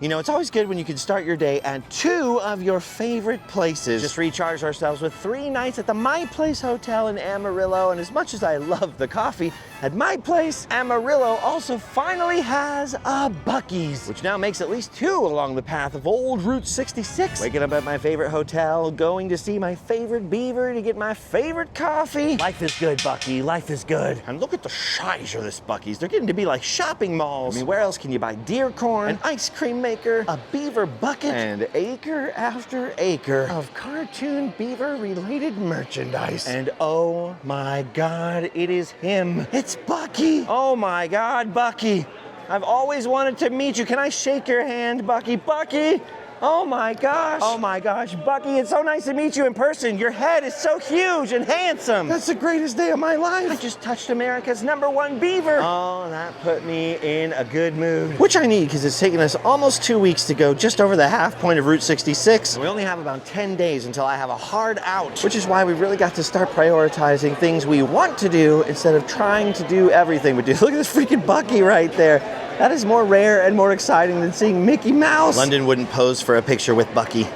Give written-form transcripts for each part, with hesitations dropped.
You know, it's always good when you can start your day at 2 of your favorite places. Just recharged ourselves with 3 nights at the My Place Hotel in Amarillo, and as much as I love the coffee, at My Place, Amarillo also finally has a Buc-ee's, which now makes at least 2 along the path of old Route 66. Waking up at my favorite hotel, going to see my favorite beaver to get my favorite coffee. Life is good, Bucky, life is good. And look at the size of this Buc-ee's. They're getting to be like shopping malls. I mean, where else can you buy deer corn, an ice cream maker, a beaver bucket, and acre after acre of cartoon beaver-related merchandise. And oh my God, it is him. It's Bucky. Oh my God, Bucky. I've always wanted to meet you. Can I shake your hand, Bucky? Bucky! Oh my gosh. Oh my gosh, Bucky, it's so nice to meet you in person. Your head is so huge and handsome. That's the greatest day of my life. I just touched America's #1 beaver. Oh, that put me in a good mood. Which I need, because it's taken us almost 2 weeks to go just over the half point of Route 66. We only have about 10 days until I have a hard out, which is why we really got to start prioritizing things we want to do instead of trying to do everything we do. Look at this freaking Bucky right there. That is more rare and more exciting than seeing Mickey Mouse. London wouldn't pose for a picture with Bucky,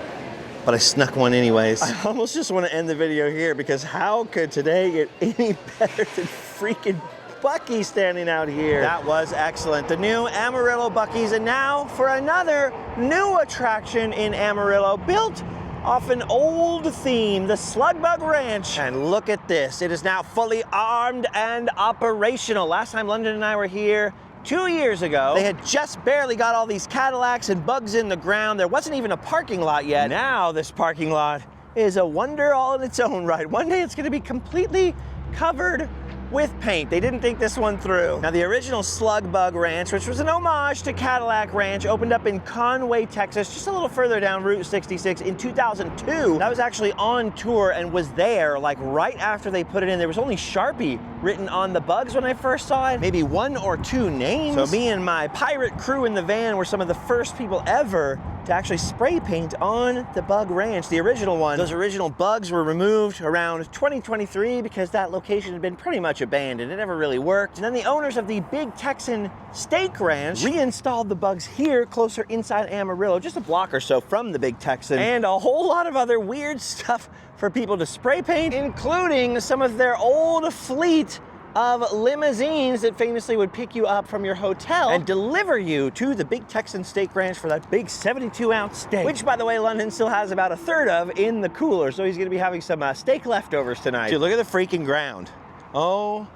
but I snuck one anyways. I almost just want to end the video here, because how could today get any better than freaking Bucky standing out here? That was excellent. The new Amarillo Buc-ee's, and now for another new attraction in Amarillo, built off an old theme, the Slug Bug Ranch. And look at this, it is now fully armed and operational. Last time London and I were here, 2 years ago, they had just barely got all these Cadillacs and bugs in the ground. There wasn't even a parking lot yet. Now this parking lot is a wonder all in its own right. One day it's gonna be completely covered with paint. They didn't think this one through. Now the original Slug Bug Ranch, which was an homage to Cadillac Ranch, opened up in Conway, Texas, just a little further down Route 66 in 2002. That was actually on tour and was there like right after they put it in. There was only Sharpie written on the bugs when I first saw it, maybe 1 or 2 names. So me and my pirate crew in the van were some of the first people ever to actually spray paint on the Bug Ranch, the original one. Those original bugs were removed around 2023 because that location had been pretty much abandoned. It never really worked. And then the owners of the Big Texan Steak Ranch reinstalled the bugs here closer inside Amarillo, just a block or so from the Big Texan, and a whole lot of other weird stuff for people to spray paint, including some of their old fleet of limousines that famously would pick you up from your hotel and deliver you to the Big Texan Steak Ranch for that big 72-ounce steak, which, by the way, London still has about 1/3 of in the cooler, so he's gonna be having some steak leftovers tonight. Dude, look at the freaking ground. Oh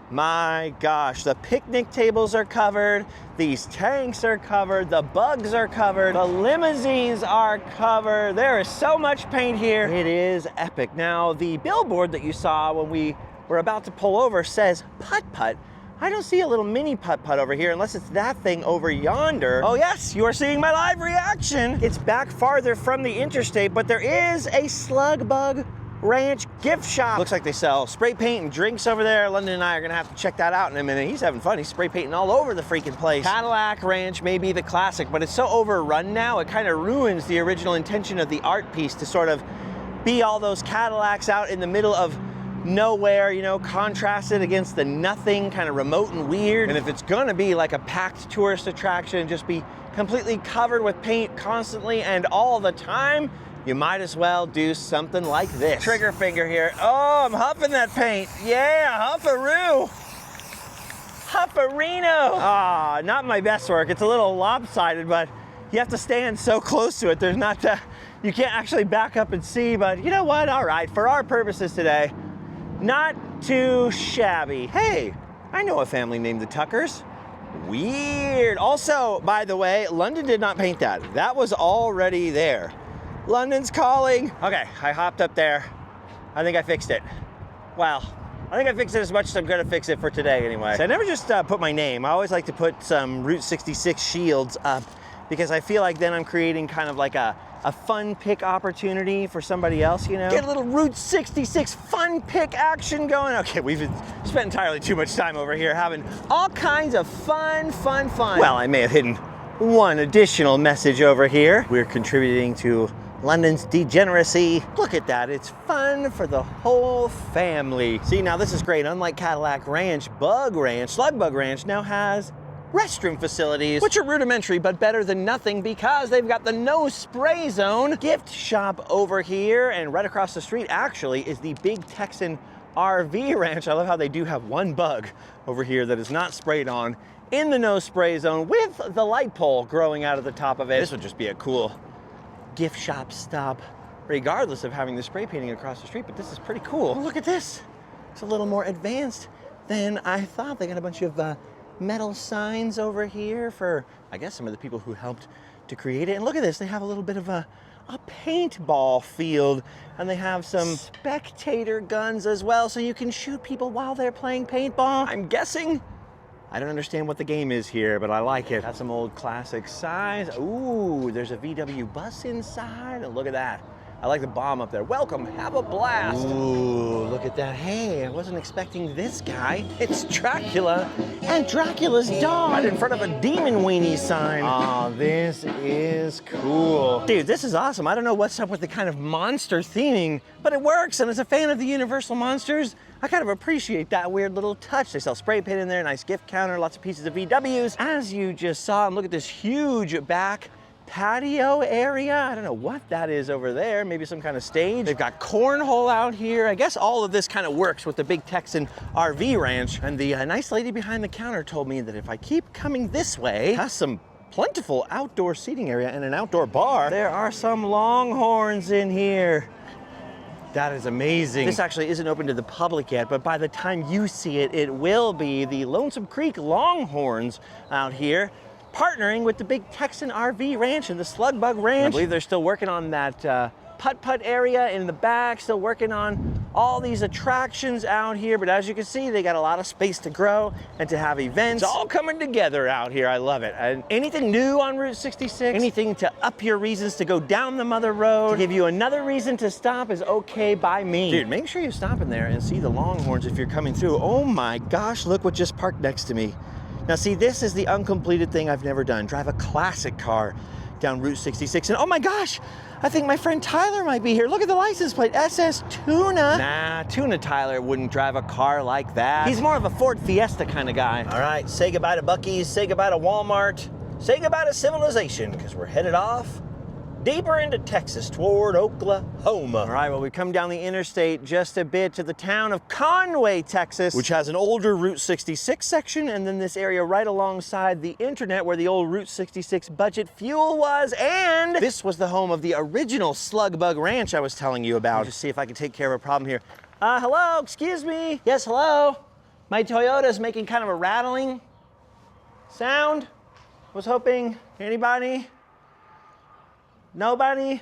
my gosh, the picnic tables are covered, these tanks are covered, the bugs are covered, the limousines are covered. There is so much paint here. It is epic. Now, the billboard that you saw when we were about to pull over says putt-putt. I don't see a little mini putt-putt over here unless it's that thing over yonder. Oh yes, you are seeing my live reaction. It's back farther from the interstate, but there is a Slug Bug Ranch gift shop. Looks like they sell spray paint and drinks over there. London and I are gonna have to check that out in a minute. He's having fun. He's spray painting all over the freaking place. Cadillac Ranch may be the classic, but it's so overrun now, it kind of ruins the original intention of the art piece to sort of be all those Cadillacs out in the middle of nowhere, you know, contrasted against the nothing, kind of remote and weird. And if it's gonna be like a packed tourist attraction, just be completely covered with paint constantly and all the time, you might as well do something like this. Trigger finger here. Oh, I'm huffing that paint. Yeah, huffaroo. Huffarino. Ah, not my best work. It's a little lopsided, but you have to stand so close to it. There's not, you can't actually back up and see, but you know what? All right, for our purposes today, not too shabby. Hey, I know a family named the Tuckers. Weird. Also, by the way, London did not paint that. That was already there. London's calling. Okay, I hopped up there. I think I fixed it. Well, I think I fixed it as much as I'm gonna fix it for today anyway. So I never just put my name. I always like to put some Route 66 shields up, because I feel like then I'm creating kind of like a fun pick opportunity for somebody else, you know? Get a little Route 66 fun pick action going. Okay, we've spent entirely too much time over here having all kinds of fun. Well, I may have hidden one additional message over here. We're contributing to London's degeneracy. Look at that, it's fun for the whole family. See, now this is great. Unlike Cadillac Ranch, Slug Bug Ranch now has restroom facilities, which are rudimentary but better than nothing because they've got the no spray zone gift shop over here, and right across the street actually is the Big Texan RV Ranch. I love how they do have one bug over here that is not sprayed on in the no spray zone with the light pole growing out of the top of it. This would just be a cool gift shop stop regardless of having the spray painting across the street, but this is pretty cool. Oh, look at this. It's a little more advanced than I thought. They got a bunch of metal signs over here for, I guess, some of the people who helped to create it. And look at this, they have a little bit of a paintball field, and they have some spectator guns as well, so you can shoot people while they're playing paintball. I'm guessing. I don't understand what the game is here, but I like it. Got some old classic signs. Ooh, there's a VW bus inside. And look at that. I like the bomb up there. Welcome, have a blast. Ooh, look at that. Hey, I wasn't expecting this guy. It's Dracula and Dracula's dog right in front of a demon weenie sign. Oh, this is cool. Dude, this is awesome. I don't know what's up with the kind of monster theming, but it works. And as a fan of the Universal Monsters, I kind of appreciate that weird little touch. They sell spray paint in there, nice gift counter, lots of pieces of VWs. As you just saw, and look at this huge back patio area. I don't know what that is over there. Maybe some kind of stage. They've got cornhole out here. I guess all of this kind of works with the Big Texan RV Ranch. And the nice lady behind the counter told me that if I keep coming this way, it has some plentiful outdoor seating area and an outdoor bar. There are some longhorns in here. That is amazing. This actually isn't open to the public yet, but by the time you see it, it will be. The Lonesome Creek Longhorns out here, partnering with the Big Texan RV Ranch and the Slug Bug Ranch. And I believe they're still working on that putt-putt area in the back, still working on all these attractions out here. But as you can see, they got a lot of space to grow and to have events. It's all coming together out here. I love it. And anything new on Route 66, anything to up your reasons to go down the mother road, to give you another reason to stop is okay by me. Dude, make sure you stop in there and see the Longhorns if you're coming through. Oh my gosh, look what just parked next to me. Now see, this is the uncompleted thing I've never done. Drive a classic car down Route 66. And oh my gosh, I think my friend Tyler might be here. Look at the license plate, SS Tuna. Nah, Tuna Tyler wouldn't drive a car like that. He's more of a Ford Fiesta kind of guy. All right, say goodbye to Bucky's, say goodbye to Walmart, say goodbye to civilization, because we're headed off deeper into Texas toward Oklahoma. All right, well, we come down the interstate just a bit to the town of Conway, Texas, which has an older Route 66 section, and then this area right alongside the internet where the old Route 66 budget fuel was, and this was the home of the original Slug Bug Ranch I was telling you about. Just see if I can take care of a problem here. Hello, excuse me. Yes, hello. My Toyota's making kind of a rattling sound. Was hoping, anybody? Nobody?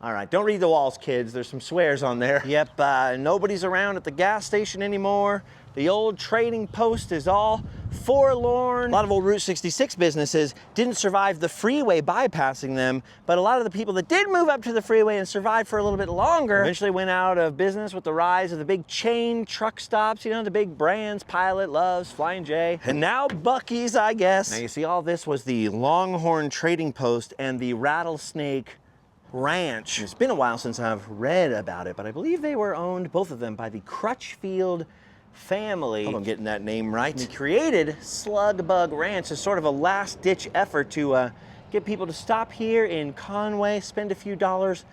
All right, don't read the walls, kids. There's some swears on there. Yep, nobody's around at the gas station anymore. The old trading post is all forlorn. A lot of old Route 66 businesses didn't survive the freeway bypassing them, but a lot of the people that did move up to the freeway and survived for a little bit longer eventually went out of business with the rise of the big chain truck stops, you know, the big brands, Pilot, Love's, Flying J, and now Bucky's, I guess. Now you see, all this was the Longhorn Trading Post and the Rattlesnake Ranch. It's been a while since I've read about it, but I believe they were owned, both of them, by the Crutchfield family. Hope I'm getting that name right. They created Slug Bug Ranch as sort of a last-ditch effort to get people to stop here in Conway, spend a few dollars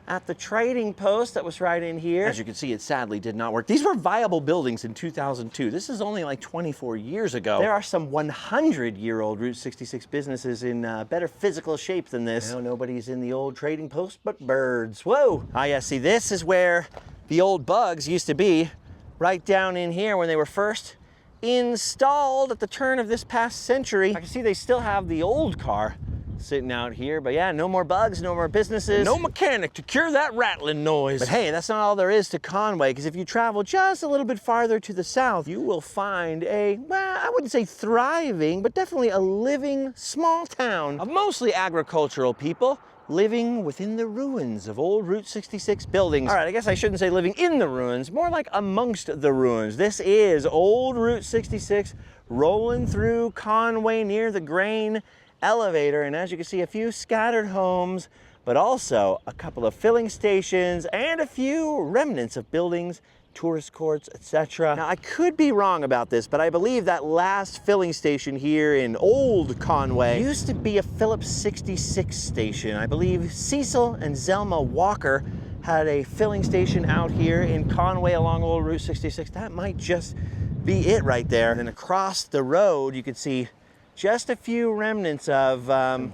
at the trading post that was right in here. As you can see, it sadly did not work. These were viable buildings in 2002. This is only like 24 years ago. There are some 100-year-old Route 66 businesses in better physical shape than this. Now nobody's in the old trading post but birds. Whoa! Ah, yeah, see, this is where the old bugs used to be, right down in here when they were first installed at the turn of this past century. I can see they still have the old car sitting out here, but yeah, no more bugs, no more businesses, no mechanic to cure that rattling noise. But hey, that's not all there is to Conway, because if you travel just a little bit farther to the south, you will find a, well, I wouldn't say thriving, but definitely a living small town of mostly agricultural people living within the ruins of old Route 66 buildings. All right, I guess I shouldn't say living in the ruins, more like amongst the ruins. This is old Route 66 rolling through Conway near the grain elevator, and as you can see, a few scattered homes, but also a couple of filling stations and a few remnants of buildings tourist courts, etc. Now, I could be wrong about this, but I believe that last filling station here in Old Conway used to be a Phillips 66 station. I believe Cecil and Zelma Walker had a filling station out here in Conway along Old Route 66. That might just be it right there. And then across the road, you can see just a few remnants of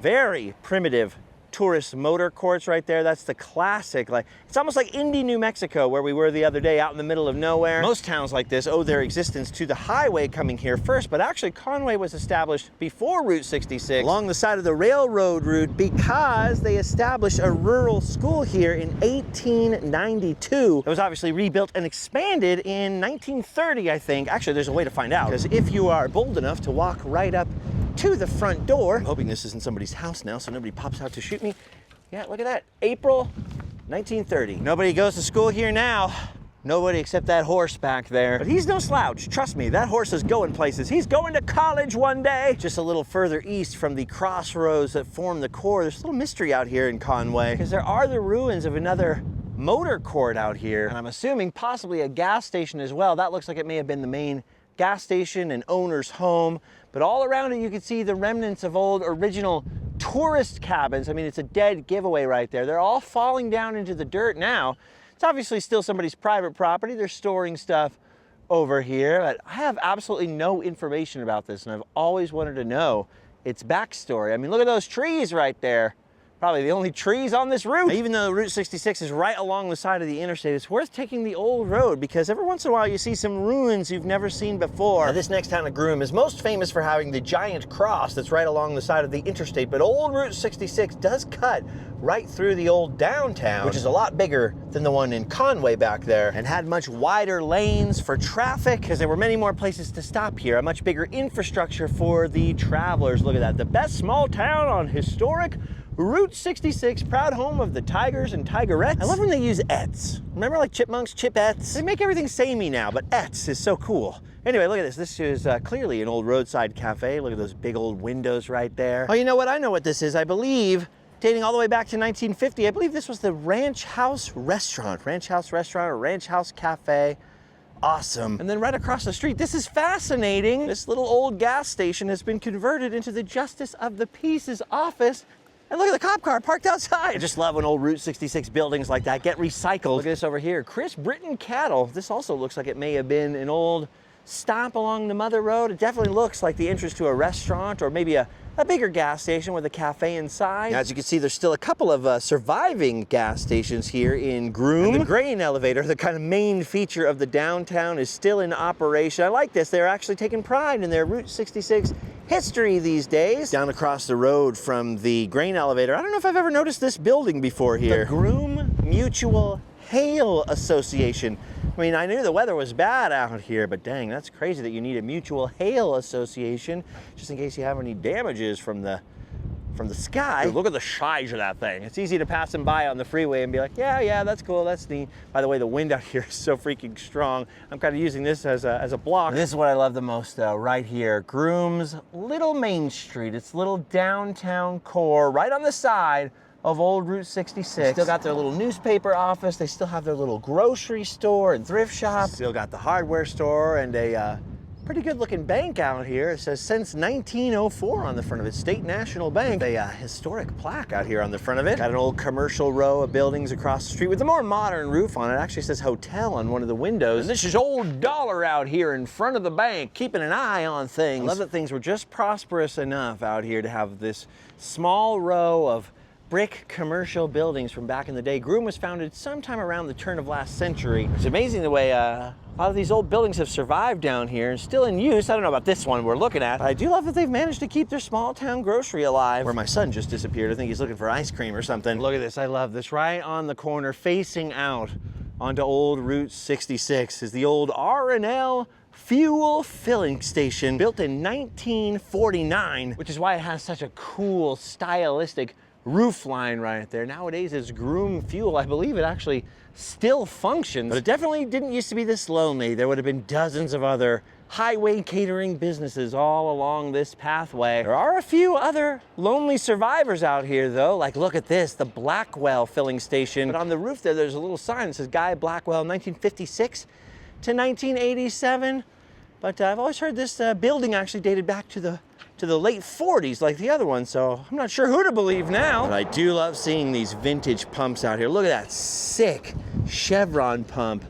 very primitive tourist motor courts right there. That's the classic, like, it's almost like Indy, New Mexico, where we were the other day out in the middle of nowhere. Most towns like this owe their existence to the highway coming here first, but actually Conway was established before Route 66 along the side of the railroad route because they established a rural school here in 1892. It was obviously rebuilt and expanded in 1930, I think. Actually, there's a way to find out, because if you are bold enough to walk right up to the front door. I'm hoping this isn't somebody's house now so nobody pops out to shoot me. Yeah, look at that, April 1930. Nobody goes to school here now. Nobody except that horse back there. But he's no slouch, trust me, that horse is going places. He's going to college one day. Just a little further east from the crossroads that form the core, there's a little mystery out here in Conway, because there are the ruins of another motor court out here. And I'm assuming possibly a gas station as well. That looks like it may have been the main gas station and owner's home. But all around it, you can see the remnants of old original tourist cabins. I mean, it's a dead giveaway right there. They're all falling down into the dirt now. It's obviously still somebody's private property. They're storing stuff over here, but I have absolutely no information about this, and I've always wanted to know its backstory. I mean, look at those trees right there. Probably the only trees on this route. Even though Route 66 is right along the side of the interstate, it's worth taking the old road because every once in a while you see some ruins you've never seen before. Now, this next town of Groom is most famous for having the giant cross that's right along the side of the interstate, but old Route 66 does cut right through the old downtown, which is a lot bigger than the one in Conway back there, and had much wider lanes for traffic because there were many more places to stop here, a much bigger infrastructure for the travelers. Look at that, the best small town on historic Route 66, proud home of the tigers and tigerettes. I love when they use ets. Remember, like chipmunks, chipettes? They make everything samey now, but ets is so cool. Anyway, look at this. This is clearly an old roadside cafe. Look at those big old windows right there. Oh, you know what? I know what this is. I believe, dating all the way back to 1950, I believe this was the Ranch House Restaurant. Ranch House Restaurant or Ranch House Cafe. Awesome. And then right across the street, this is fascinating. This little old gas station has been converted into the Justice of the Peace's office. And look at the cop car parked outside. I just love when old Route 66 buildings like that get recycled. Look at this over here, Chris Britten Cattle. This also looks like it may have been an old stop along the Mother Road. It definitely looks like the entrance to a restaurant or maybe a bigger gas station with a cafe inside. Now, as you can see, there's still a couple of surviving gas stations here in Groom. And the grain elevator, the kind of main feature of the downtown, is still in operation. I like this. They're actually taking pride in their Route 66 history these days. Down across the road from the grain elevator, I don't know if I've ever noticed this building before here. The Groom Mutual Hail Association. I mean, I knew the weather was bad out here, but dang, that's crazy that you need a mutual hail association just in case you have any damages from the sky. Dude, look at the size of that thing. It's easy to pass them by on the freeway and be like, yeah, that's cool, that's neat. By the way, the wind out here is so freaking strong. I'm kind of using this as a block. This is what I love the most though, right here. Groom's little Main Street, its little downtown core, right on the side of old Route 66. They still got their little newspaper office. They still have their little grocery store and thrift shop. Still got the hardware store and a pretty good looking bank out here. It says since 1904 on the front of it, State National Bank. A historic plaque out here on the front of it. Got an old commercial row of buildings across the street with a more modern roof on it. It actually says hotel on one of the windows. And this is Old Dollar out here in front of the bank, keeping an eye on things. I love that things were just prosperous enough out here to have this small row of brick commercial buildings from back in the day. Groom was founded sometime around the turn of last century. It's amazing the way a lot of these old buildings have survived down here and still in use. I don't know about this one we're looking at, but I do love that they've managed to keep their small town grocery alive. Where my son just disappeared. I think he's looking for ice cream or something. Look at this, I love this. Right on the corner, facing out onto old Route 66 is the old R&L fuel filling station, built in 1949, which is why it has such a cool, stylistic roof line right there. Nowadays it's Groom Fuel. I believe it actually still functions, but it definitely didn't used to be this lonely. There would have been dozens of other highway catering businesses all along this pathway. There are a few other lonely survivors out here though, like look at this, the Blackwell filling station. But on the roof there's a little sign that says Guy Blackwell 1956. to 1987, but I've always heard this building actually dated back to the late 40s like the other one, so I'm not sure who to believe now. But I do love seeing these vintage pumps out here. Look at that sick chevron pump.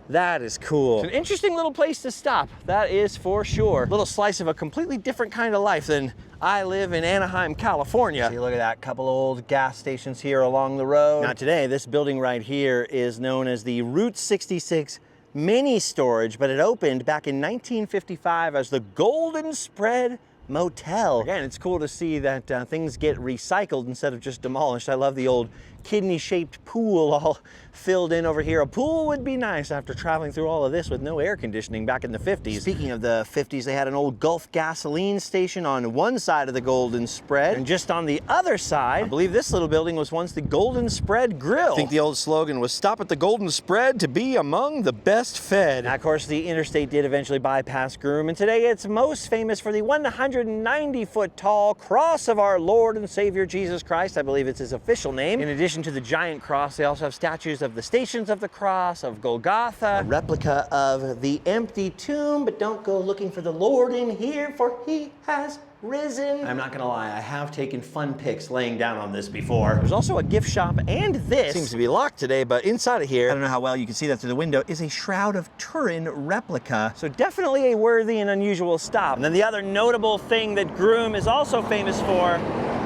That is cool. It's an interesting little place to stop, that is for sure. Little slice of a completely different kind of life than I live in Anaheim, California. See, look at that, couple old gas stations here along the road. Now today, this building right here is known as the Route 66 Mini Storage, but it opened back in 1955 as the Golden Spread Motel. Again, it's cool to see that things get recycled instead of just demolished. I love the old kidney-shaped pool all filled in over here. A pool would be nice after traveling through all of this with no air conditioning back in the 50s. Speaking of the 50s, they had an old Gulf gasoline station on one side of the Golden Spread, and just on the other side, I believe this little building was once the Golden Spread Grill. I think the old slogan was "Stop at the Golden Spread to be among the best fed." Now, of course, the interstate did eventually bypass Groom, and today it's most famous for the 190-foot tall cross of our Lord and Savior Jesus Christ. I believe it's his official name. In addition to the giant cross, they also have statues of the Stations of the Cross, of Golgotha, a replica of the empty tomb, but don't go looking for the Lord in here, for he has risen. I'm not gonna lie, I have taken fun pics laying down on this before. There's also a gift shop, and this seems to be locked today, but inside of here, I don't know how well you can see that through the window, is a Shroud of Turin replica. So definitely a worthy and unusual stop. And then the other notable thing that Groom is also famous for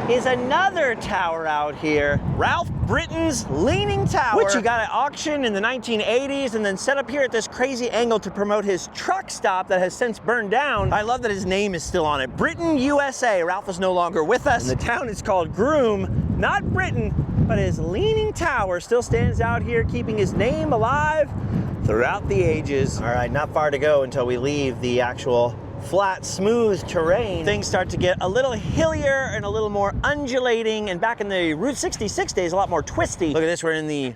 is another tower out here, Ralph Britton's Leaning Tower, which he got at auction in the 1980s and then set up here at this crazy angle to promote his truck stop that has since burned down. I love that his name is still on it. Britten USA. Ralph is no longer with us. And the town is called Groom, not Britton, but his Leaning Tower still stands out here, keeping his name alive throughout the ages. All right, not far to go until we leave the actual flat, smooth terrain. Things start to get a little hillier and a little more undulating, and back in the Route 66 days, a lot more twisty. Look at this, we're in the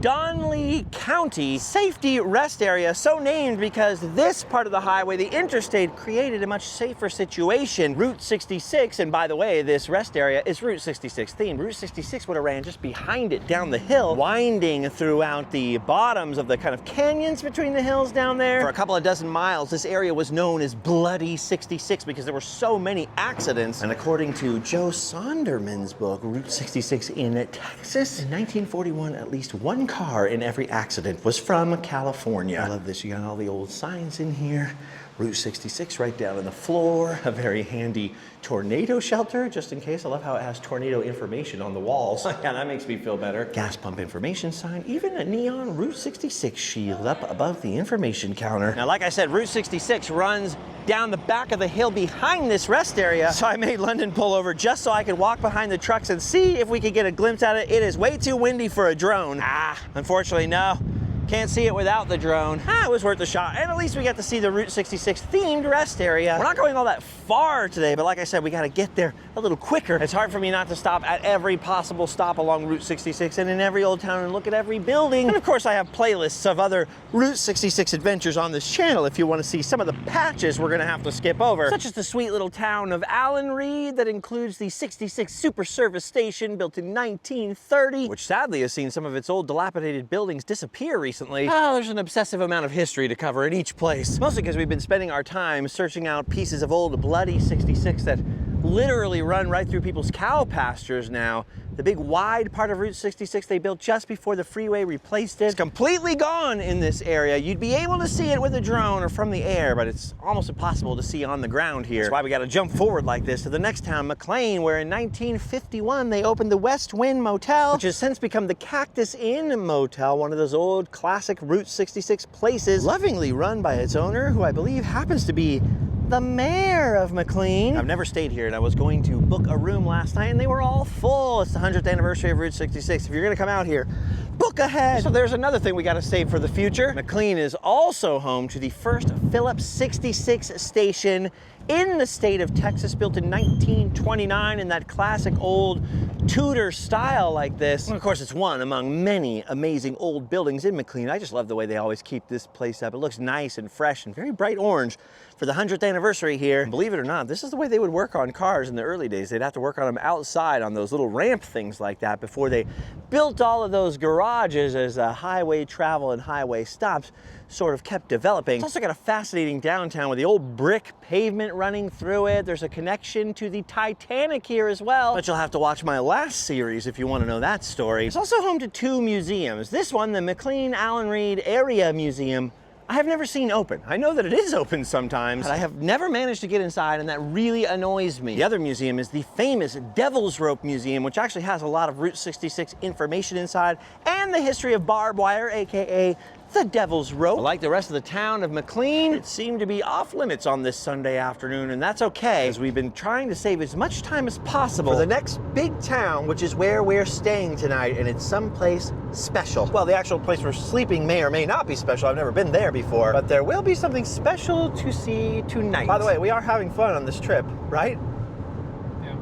Donley County Safety Rest Area, so named because this part of the highway, the interstate, created a much safer situation. Route 66, and by the way, this rest area is Route 66 themed. Route 66 would have ran just behind it down the hill, winding throughout the bottoms of the kind of canyons between the hills down there. For a couple of dozen miles, this area was known as Bloody 66 because there were so many accidents. And according to Joe Sonderman's book, Route 66 in Texas, in 1941, at least one car in every accident was from California. I love this. You got all the old signs in here. Route 66 right down on the floor. A very handy tornado shelter, just in case. I love how it has tornado information on the walls. Yeah, that makes me feel better. Gas pump information sign, even a neon Route 66 shield up above the information counter. Now, like I said, Route 66 runs down the back of the hill behind this rest area. So I made London pull over just so I could walk behind the trucks and see if we could get a glimpse at it. It is way too windy for a drone. Unfortunately, no. Can't see it without the drone. It was worth a shot, and at least we got to see the Route 66 themed rest area. We're not going all that far today, but like I said, we got to get there a little quicker. It's hard for me not to stop at every possible stop along Route 66 and in every old town and look at every building. And of course, I have playlists of other Route 66 adventures on this channel if you want to see some of the patches we're going to have to skip over, such as the sweet little town of Alanreed that includes the 66 Super Service Station built in 1930, which sadly has seen some of its old dilapidated buildings disappear recently. There's an obsessive amount of history to cover in each place, mostly because we've been spending our time searching out pieces of old Bloody 66 that literally run right through people's cow pastures now. The big wide part of Route 66 they built just before the freeway replaced it. It's completely gone in this area. You'd be able to see it with a drone or from the air, but it's almost impossible to see on the ground here. That's why we got to jump forward like this to the next town, McLean, where in 1951 they opened the West Wind Motel, which has since become the Cactus Inn Motel, one of those old classic Route 66 places, lovingly run by its owner, who I believe happens to be the mayor of McLean. I've never stayed here, and I was going to book a room last night and they were all full. It's the 100th anniversary of Route 66. If you're gonna come out here, book ahead. So there's another thing we gotta save for the future. McLean is also home to the first Phillips 66 station in the state of Texas, built in 1929 in that classic old Tudor style like this. And of course, it's one among many amazing old buildings in McLean. I just love the way they always keep this place up. It looks nice and fresh and very bright orange for the 100th anniversary here. And believe it or not, this is the way they would work on cars in the early days. They'd have to work on them outside on those little ramp things like that before they built all of those garages as highway travel and highway stops. sort of kept developing. It's also got a fascinating downtown with the old brick pavement running through it. There's a connection to the Titanic here as well, but you'll have to watch my last series if you want to know that story. It's also home to 2 museums. This one, the McLean Alanreed Area Museum, I have never seen open. I know that it is open sometimes, but I have never managed to get inside, and that really annoys me. The other museum is the famous Devil's Rope Museum, which actually has a lot of Route 66 information inside, and the history of barbed wire, aka the Devil's Rope. Like the rest of the town of McLean, it seemed to be off limits on this Sunday afternoon, and that's okay, as we've been trying to save as much time as possible for the next big town, which is where we're staying tonight, and it's someplace special. Well, the actual place we're sleeping may or may not be special. I've never been there before, but there will be something special to see tonight. By the way, we are having fun on this trip, right? Yeah.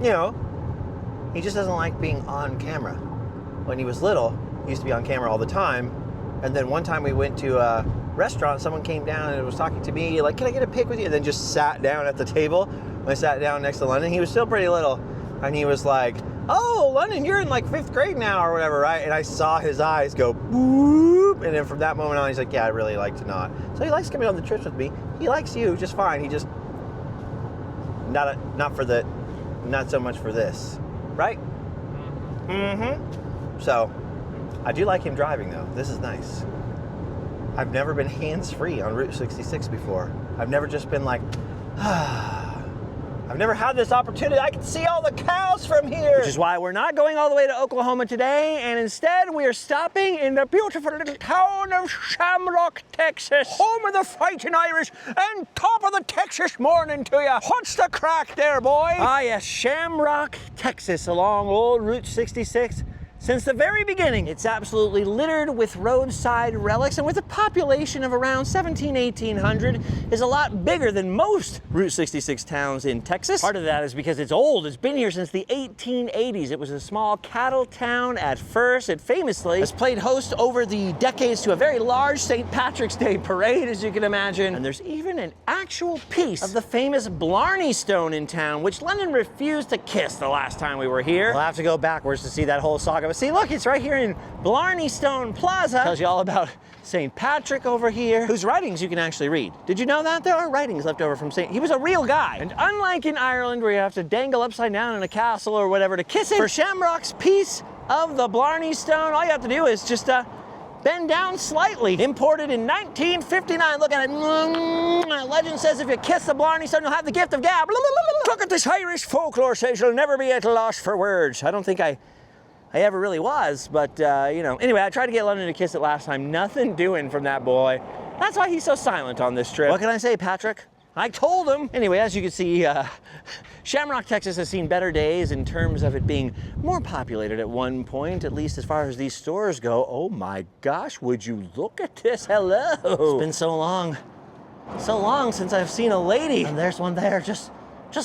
You know, he just doesn't like being on camera. When he was little, he used to be on camera all the time. And then one time we went to a restaurant, someone came down and was talking to me, like, can I get a pic with you? And then just sat down at the table. When I sat down next to London, he was still pretty little. And he was like, oh, London, you're in like 5th grade now or whatever, right? And I saw his eyes go boop. And then from that moment on, he's like, yeah, I'd really like to not. So he likes coming on the trips with me. He likes you just fine. He just, not so much for this, right? Mm-hmm. So, I do like him driving though. This is nice. I've never been hands-free on Route 66 before. I've never just been like, I've never had this opportunity. I can see all the cows from here. Which is why we're not going all the way to Oklahoma today, and instead we are stopping in the beautiful little town of Shamrock, Texas. Home of the fighting Irish and top of the Texas morning to you. What's the crack there, boy? Ah yes, Shamrock, Texas, along old Route 66. Since the very beginning, it's absolutely littered with roadside relics, and with a population of around 1,800, is a lot bigger than most Route 66 towns in Texas. Part of that is because it's old. It's been here since the 1880s. It was a small cattle town at first. It famously has played host over the decades to a very large St. Patrick's Day parade, as you can imagine. And there's even an actual piece of the famous Blarney stone in town, which London refused to kiss the last time we were here. We'll have to go backwards to see that whole saga. But see, look, it's right here in Blarney Stone Plaza. Tells you all about St. Patrick over here, whose writings you can actually read. Did you know that? There are writings left over from St. He was a real guy. And unlike in Ireland, where you have to dangle upside down in a castle or whatever to kiss him, for Shamrock's piece of the Blarney Stone, all you have to do is just bend down slightly. Imported in 1959. Look at it. Legend says if you kiss the Blarney Stone, you'll have the gift of gab. Look at this Irish folklore says you'll never be at a loss for words. I don't think I ever really was, but you know. Anyway, I tried to get London to kiss it last time. Nothing doing from that boy. That's why he's so silent on this trip. What can I say, Patrick? I told him. Anyway, as you can see, Shamrock, Texas has seen better days in terms of it being more populated at one point, at least as far as these stores go. Oh my gosh, would you look at this? Hello. It's been so long since I've seen a lady. And there's one there just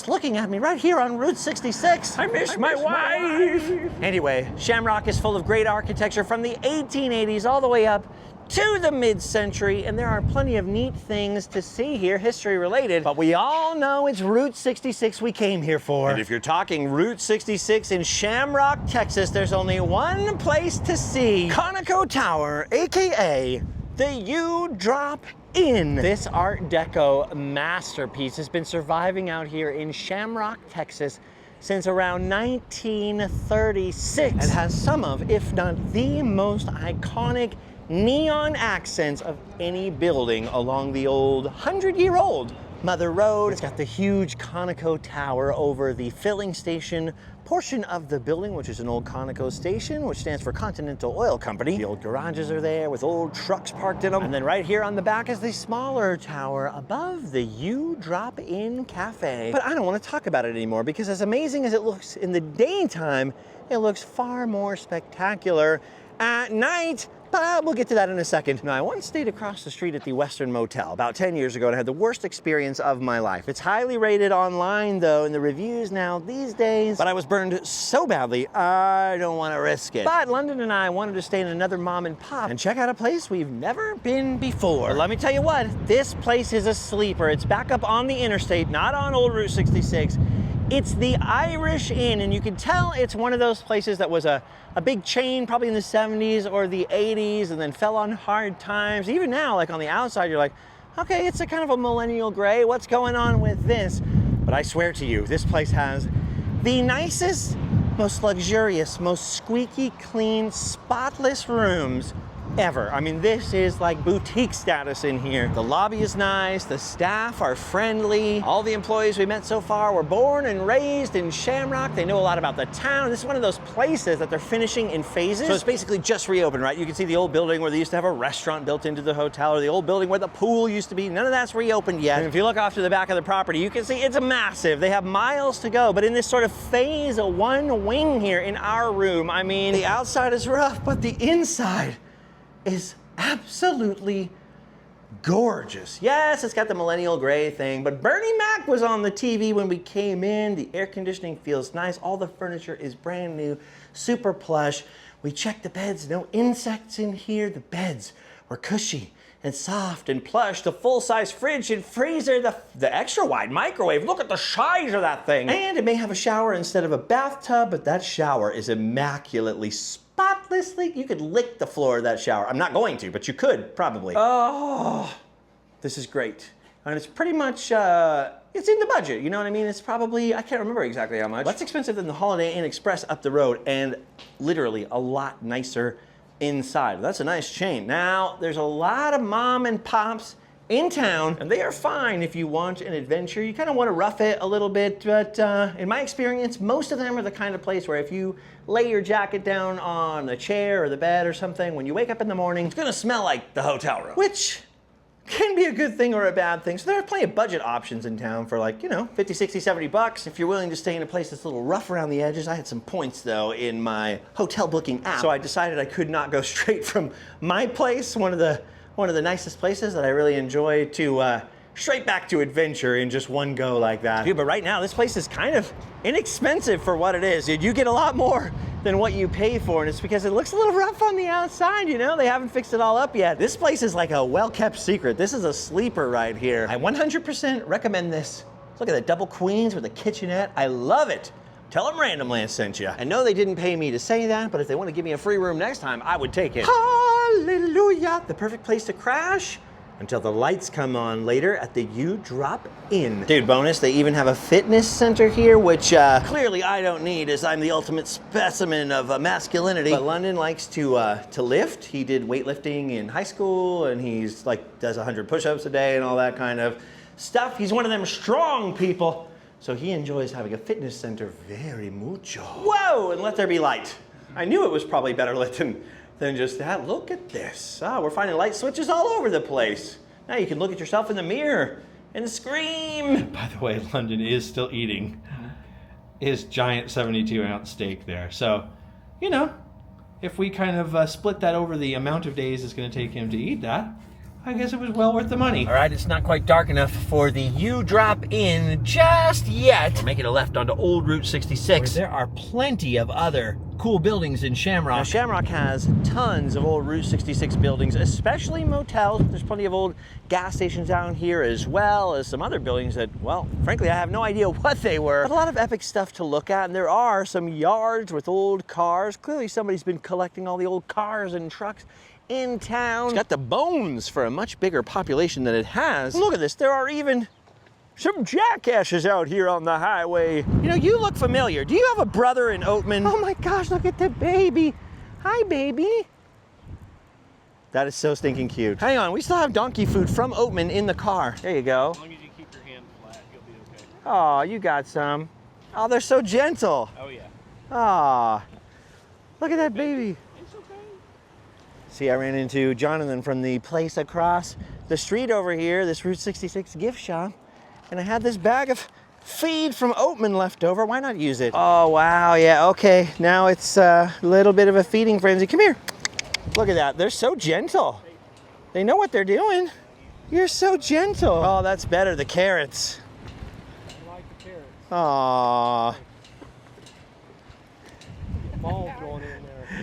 looking at me right here on Route 66. I miss my wife. Anyway, Shamrock is full of great architecture from the 1880s all the way up to the mid-century, and there are plenty of neat things to see here, history related, but we all know it's Route 66 we came here for. And if you're talking Route 66 in Shamrock, Texas, there's only one place to see: Conoco Tower, aka the U-Drop Inn. This Art Deco masterpiece has been surviving out here in Shamrock, Texas since around 1936 and has some of, if not the most iconic neon accents of any building along the old 100-year-old Mother Road. It's got the huge Conoco Tower over the filling station portion of the building, which is an old Conoco station, which stands for Continental Oil Company. The old garages are there with old trucks parked in them. And then right here on the back is the smaller tower above the U-Drop Inn Cafe. But I don't want to talk about it anymore, because as amazing as it looks in the daytime, it looks far more spectacular at night. But we'll get to that in a second. Now, I once stayed across the street at the West Wind Motel about 10 years ago and had the worst experience of my life. It's highly rated online, though, in the reviews now these days, but I was burned so badly, I don't want to risk it. But London and I wanted to stay in another mom and pop and check out a place we've never been before. But let me tell you what, this place is a sleeper. It's back up on the interstate, not on old Route 66. It's the Irish Inn, and you can tell it's one of those places that was a big chain probably in the 70s or the 80s and then fell on hard times. Even now, like on the outside, you're like, okay, it's a kind of a millennial gray. What's going on with this? But I swear to you, this place has the nicest, most luxurious, most squeaky clean, spotless rooms ever. I mean, this is like boutique status in here. The lobby is nice, the staff are friendly. All the employees we met so far were born and raised in Shamrock. They know a lot about the town. This is one of those places that they're finishing in phases. So it's basically just reopened, right? You can see the old building where they used to have a restaurant built into the hotel, or the old building where the pool used to be. None of that's reopened yet. And if you look off to the back of the property, you can see it's massive. They have miles to go, but in this sort of phase of one wing here in our room, I mean, the outside is rough, but the inside is absolutely gorgeous. Yes, it's got the millennial gray thing, but Bernie Mac was on the TV when we came in. The air conditioning feels nice. All the furniture is brand new, super plush. We checked the beds, no insects in here. The beds were cushy and soft and plush. The full-size fridge and freezer, the extra wide microwave. Look at the size of that thing. And it may have a shower instead of a bathtub, but that shower is immaculately spotlessly. You could lick the floor of that shower. I'm not going to, but you could probably. Oh, this is great. And it's pretty much, it's in the budget, you know what I mean? It's probably, I can't remember exactly how much. Less expensive than the Holiday Inn Express up the road, and literally a lot nicer inside. That's a nice chain. Now, there's a lot of mom and pops in town, and they are fine if you want an adventure. You kind of want to rough it a little bit, but in my experience, most of them are the kind of place where if you lay your jacket down on the chair or the bed or something, when you wake up in the morning, it's gonna smell like the hotel room, which can be a good thing or a bad thing. So there are plenty of budget options in town for, like, you know, 50, 60, 70 bucks if you're willing to stay in a place that's a little rough around the edges. I had some points though in my hotel booking app, so I decided I could not go straight from my place, one of the nicest places that I really enjoy, to straight back to adventure in just one go like that. Dude, but right now this place is kind of inexpensive for what it is. Dude, you get a lot more than what you pay for, and it's because it looks a little rough on the outside, you know? They haven't fixed it all up yet. This place is like a well-kept secret. This is a sleeper right here. I 100% recommend this. Look at that double queens with a kitchenette. I love it. Tell them Randomland sent you. I know they didn't pay me to say that, but if they want to give me a free room next time, I would take it. Hallelujah! The perfect place to crash until the lights come on later at the U Drop Inn. Dude, bonus, they even have a fitness center here, which clearly I don't need, as I'm the ultimate specimen of masculinity. But London likes to lift. He did weightlifting in high school, and he's like does 100 push-ups a day and all that kind of stuff. He's one of them strong people. So he enjoys having a fitness center very mucho. Whoa, and let there be light. I knew it was probably better lit than just that. Look at this. Ah, we're finding light switches all over the place. Now you can look at yourself in the mirror and scream. By the way, London is still eating his giant 72-ounce steak there. So, you know, if we kind of split that over the amount of days it's going to take him to eat that, I guess it was well worth the money. All right, it's not quite dark enough for the U Drop Inn just yet. We're making a left onto Old Route 66. There are plenty of other cool buildings in Shamrock. Now, Shamrock has tons of old Route 66 buildings, especially motels. There's plenty of old gas stations down here, as well as some other buildings that, well, frankly, I have no idea what they were. But a lot of epic stuff to look at, and there are some yards with old cars. Clearly, somebody's been collecting all the old cars and trucks in town. It's got the bones for a much bigger population than it has. Look at this, there are even some jackasses out here on the highway. You know, you look familiar. Do you have a brother in Oatman? Oh my gosh, look at the baby. Hi, baby. That is so stinking cute. Hang on, we still have donkey food from Oatman in the car. There you go. As long as you keep your hand flat, you'll be okay. Oh, you got some. Oh, they're so gentle. Oh yeah. Ah, look at that baby. See, I ran into Jonathan from the place across the street over here, this Route 66 gift shop, and I had this bag of feed from Oatman left over. Why not use it? Oh, wow, yeah, okay. Now it's a little bit of a feeding frenzy. Come here. Look at that. They're so gentle. They know what they're doing. You're so gentle. Oh, that's better, the carrots. I like the carrots. Aww. Ball going in there.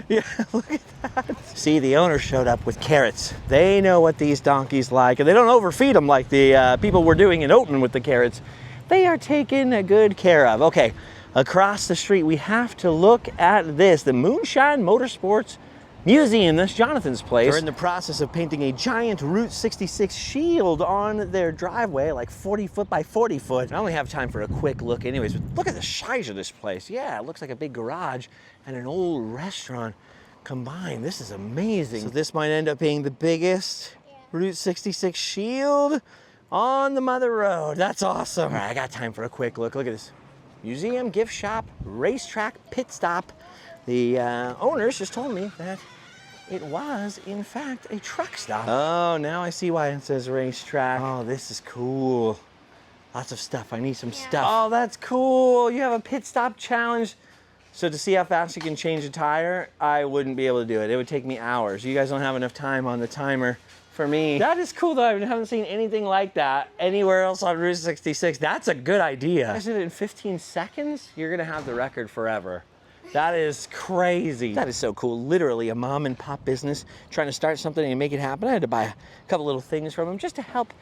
Yeah, look at that. See, the owner showed up with carrots. They know what these donkeys like, and they don't overfeed them like the people were doing in Oatman with the carrots. They are taken good care of. Okay, across the street, we have to look at this, the Moonshine Motorsports Museum. That's Jonathan's place. They're in the process of painting a giant Route 66 shield on their driveway, like 40 foot by 40 foot. I only have time for a quick look anyways, but look at the size of this place. Yeah, it looks like a big garage and an old restaurant combined. This is amazing. So this might end up being the biggest Route 66 shield on the mother road. That's awesome. All right, I got time for a quick look. Look at this. Museum, gift shop, racetrack, pit stop. The owners just told me that it was, in fact, a truck stop. Oh, now I see why it says racetrack. Oh, this is cool. Lots of stuff. I need some stuff. Oh, that's cool. You have a pit stop challenge. So to see how fast you can change a tire, I wouldn't be able to do it. It would take me hours. You guys don't have enough time on the timer for me. That is cool though. I haven't seen anything like that anywhere else on Route 66. That's a good idea. I did it in 15 seconds. You're gonna have the record forever. That is crazy. That is so cool. Literally a mom and pop business trying to start something and make it happen. I had to buy a couple little things from them just to help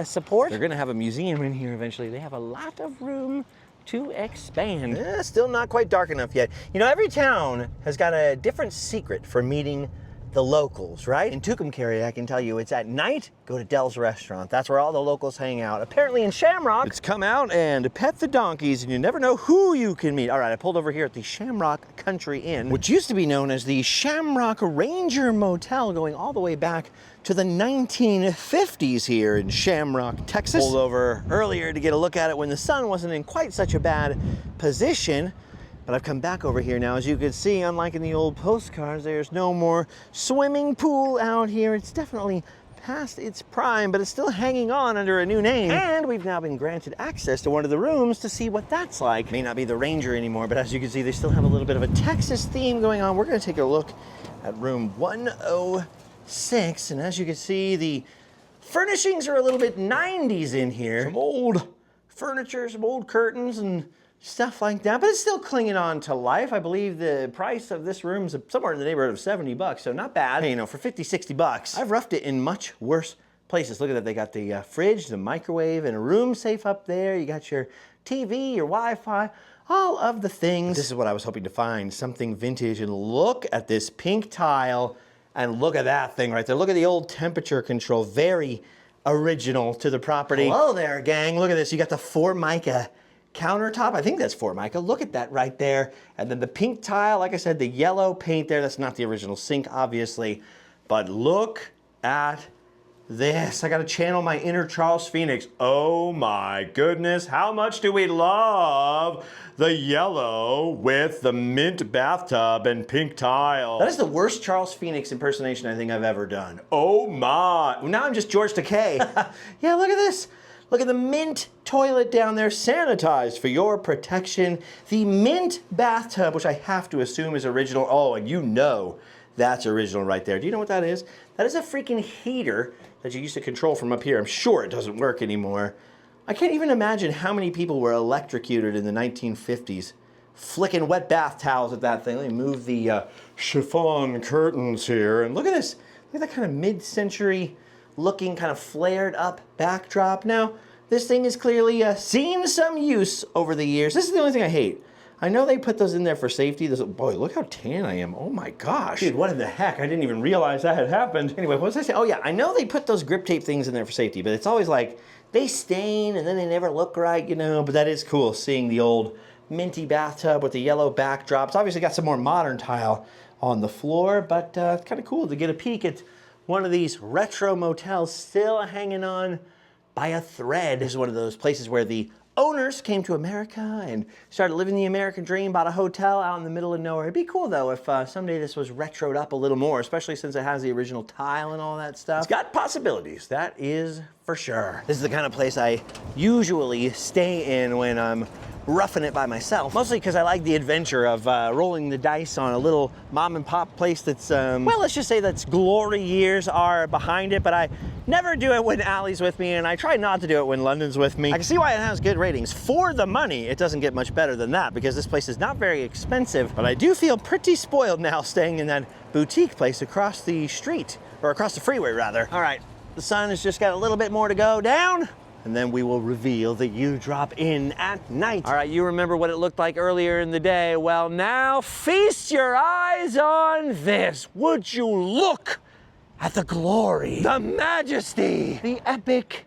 support. They're gonna have a museum in here eventually. They have a lot of room to expand. Still not quite dark enough yet. You know, every town has got a different secret for meeting the locals, right? In Tucumcari, I can tell you, it's at night, go to Dell's Restaurant. That's where all the locals hang out. Apparently in Shamrock, it's come out and pet the donkeys, and you never know who you can meet. All right, I pulled over here at the Shamrock Country Inn, which used to be known as the Shamrock Ranger Motel, going all the way back to the 1950s here in Shamrock, Texas. Pulled over earlier to get a look at it when the sun wasn't in quite such a bad position. But I've come back over here now. As you can see, unlike in the old postcards, there's no more swimming pool out here. It's definitely past its prime, but it's still hanging on under a new name. And we've now been granted access to one of the rooms to see what that's like. May not be the Ranger anymore, but as you can see, they still have a little bit of a Texas theme going on. We're gonna take a look at room 106. And as you can see, the furnishings are a little bit 90s in here. Some old furniture, some old curtains, and stuff like that, but it's still clinging on to life. I believe the price of this room is somewhere in the neighborhood of $70, so not bad. You know, for 50, 60 bucks. I've roughed it in much worse places. Look at that, they got the fridge, the microwave, and a room safe up there. You got your TV, your Wi-Fi, all of the things. This is what I was hoping to find, something vintage. And look at this pink tile, and look at that thing right there. Look at the old temperature control, very original to the property. Hello there, gang. Look at this, you got the Formica countertop. I think that's Formica. Look at that right there. And then the pink tile, like I said, the yellow paint there. That's not the original sink, obviously. But look at this. I got to channel my inner Charles Phoenix. Oh my goodness. How much do we love the yellow with the mint bathtub and pink tile? That is the worst Charles Phoenix impersonation I think I've ever done. Oh my. Now I'm just George Takei. Yeah, look at this. Look at the mint toilet down there, sanitized for your protection. The mint bathtub, which I have to assume is original. Oh, and you know that's original right there. Do you know what that is? That is a freaking heater that you used to control from up here. I'm sure it doesn't work anymore. I can't even imagine how many people were electrocuted in the 1950s, flicking wet bath towels at that thing. Let me move the chiffon curtains here. And look at this. Look at that kind of mid-century looking kind of flared up backdrop. Now, this thing has clearly seen some use over the years. This is the only thing I hate. I know they put those in there for safety. Boy, look how tan I am. Oh my gosh. Dude, what in the heck? I didn't even realize that had happened. Anyway, what was I saying? Oh yeah, I know they put those grip tape things in there for safety, but it's always like, they stain and then they never look right, you know, but that is cool seeing the old minty bathtub with the yellow backdrops. Obviously got some more modern tile on the floor, but it's kind of cool to get a peek at one of these retro motels still hanging on by a thread. This is one of those places where the owners came to America and started living the American dream, bought a hotel out in the middle of nowhere. It'd be cool though if someday this was retroed up a little more, especially since it has the original tile and all that stuff. It's got possibilities, that is for sure. This is the kind of place I usually stay in when I'm roughing it by myself, mostly because I like the adventure of rolling the dice on a little mom and pop place that's, well, let's just say that's glory years are behind it, but I never do it when Allie's with me, and I try not to do it when London's with me. I can see why it has good ratings. For the money, it doesn't get much better than that because this place is not very expensive, but I do feel pretty spoiled now staying in that boutique place across the street, or across the freeway rather. All right, the sun has just got a little bit more to go down. and then we will reveal that you drop in at night. All right, you remember what it looked like earlier in the day. Well, now feast your eyes on this. Would you look at the glory, the majesty, the epic,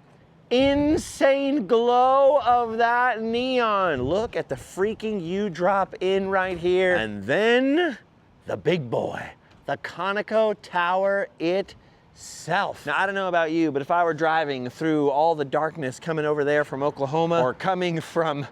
insane glow of that neon. Look at the freaking you drop in right here. And then the big boy, the Conoco Tower itself. Now, I don't know about you, but if I were driving through all the darkness coming over there from Oklahoma or coming from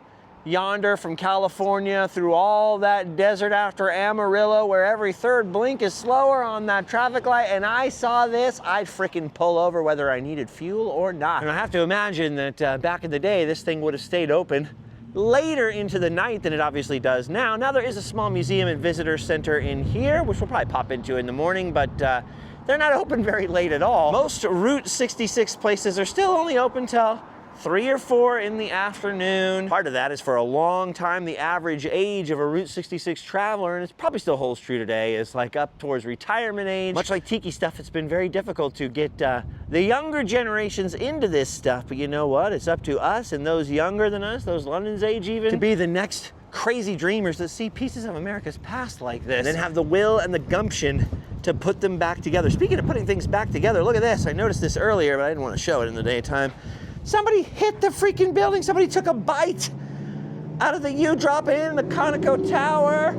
yonder from California through all that desert after Amarillo where every third blink is slower on that traffic light, and I saw this, I'd freaking pull over whether I needed fuel or not. And I have to imagine that back in the day, this thing would have stayed open later into the night than it obviously does now. Now there is a small museum and visitor center in here, which we'll probably pop into in the morning, but they're not open very late at all. Most Route 66 places are still only open till 3 or 4 in the afternoon. Part of that is for a long time, the average age of a Route 66 traveler, and it probably still holds true today, is like up towards retirement age. Much like tiki stuff, it's been very difficult to get the younger generations into this stuff, but you know what? It's up to us and those younger than us, those London's age even, to be the next crazy dreamers that see pieces of America's past like this and then have the will and the gumption to put them back together. Speaking of putting things back together, look at this. I noticed this earlier, but I didn't want to show it in the daytime. Somebody hit the freaking building. Somebody took a bite out of the U-drop in the Conoco Tower.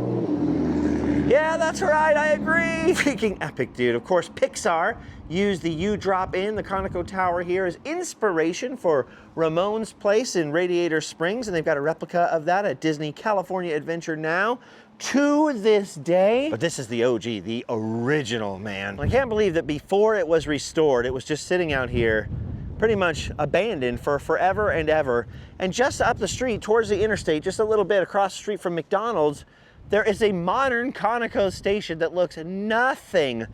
Yeah, that's right, I agree. Freaking epic, dude. Of course, Pixar used the U-drop in the Conoco Tower here as inspiration for Ramon's Place in Radiator Springs, and they've got a replica of that at Disney California Adventure now to this day. But this is the OG, the original, man. I can't believe that before it was restored, it was just sitting out here pretty much abandoned for forever and ever. And just up the street towards the interstate, just a little bit across the street from McDonald's, there is a modern Conoco station that looks nothing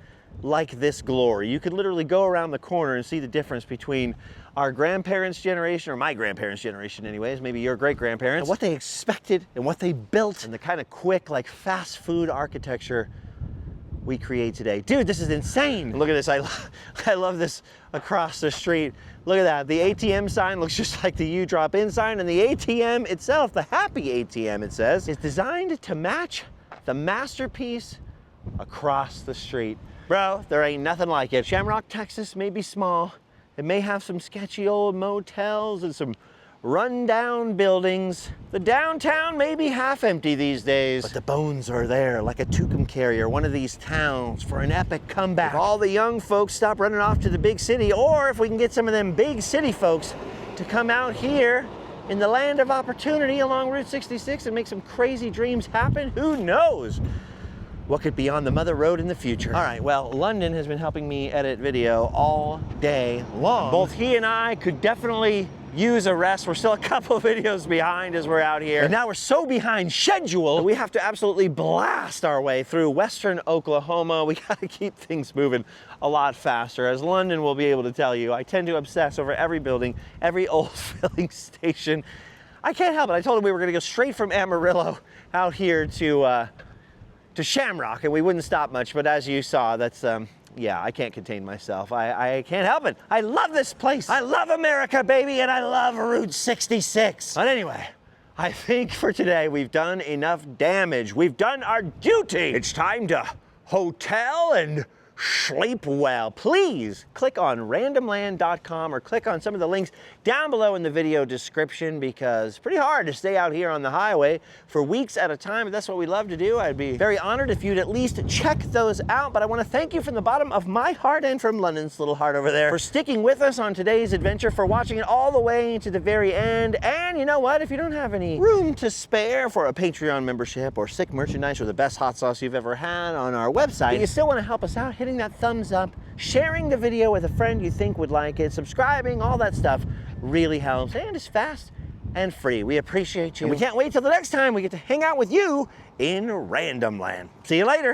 like this glory. You could literally go around the corner and see the difference between our grandparents' generation, or my grandparents' generation anyways, maybe your great-grandparents, and what they expected and what they built, and the kind of quick, like fast food architecture we create today. Dude, this is insane. Look at this, I love this across the street. Look at that, the ATM sign looks just like the U-drop in sign, and the ATM itself, the Happy ATM it says, is designed to match the masterpiece across the street. Bro, there ain't nothing like it. Shamrock, Texas may be small. It may have some sketchy old motels and some run-down buildings. The downtown may be half empty these days, but the bones are there like a Tucumcari, one of these towns, for an epic comeback. If all the young folks stop running off to the big city, or if we can get some of them big city folks to come out here in the land of opportunity along Route 66 and make some crazy dreams happen, who knows what could be on the mother road in the future. All right, well, London has been helping me edit video all day long. Both he and I could definitely use a rest. We're still a couple of videos behind as we're out here. And now we're so behind schedule, we have to absolutely blast our way through western Oklahoma. We gotta keep things moving a lot faster. As London will be able to tell you, I tend to obsess over every building, every old filling station. I can't help it. I told him we were gonna go straight from Amarillo out here to Shamrock, and we wouldn't stop much, but as you saw, that's, yeah, I can't contain myself. I can't help it. I love this place. I love America, baby, and I love Route 66. But anyway, I think for today we've done enough damage. We've done our duty. It's time to hotel and sleep well. Please click on randomland.com or click on some of the links down below in the video description, because it's pretty hard to stay out here on the highway for weeks at a time. If that's what we love to do, I'd be very honored if you'd at least check those out. But I want to thank you from the bottom of my heart and from London's little heart over there for sticking with us on today's adventure, for watching it all the way to the very end. And you know what? If you don't have any room to spare for a Patreon membership or sick merchandise or the best hot sauce you've ever had on our website, but you still want to help us out, hitting that thumbs up, sharing the video with a friend you think would like it, subscribing, all that stuff really helps, and it's fast and free. We appreciate you. And we can't wait till the next time we get to hang out with you in Randomland. See you later.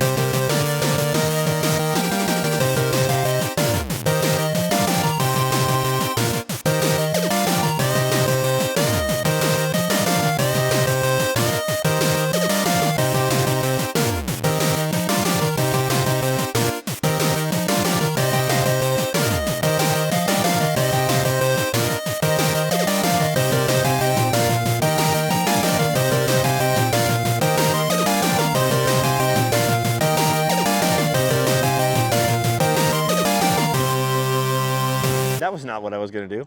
was not what I was gonna do.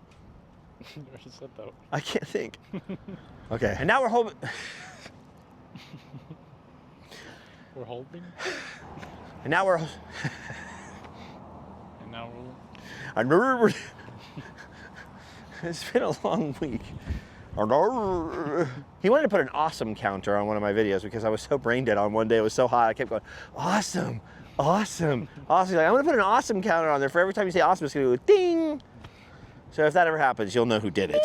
You already said that. I can't think. Okay, and now we're home. We're holding. And now we're. And now we're. It's been a long week. He wanted to put an awesome counter on one of my videos because I was so brain dead on one day. It was so hot. I kept going, awesome, awesome, awesome. He's like, I'm gonna put an awesome counter on there. For every time you say awesome, it's gonna go ding. So if that ever happens, you'll know who did it.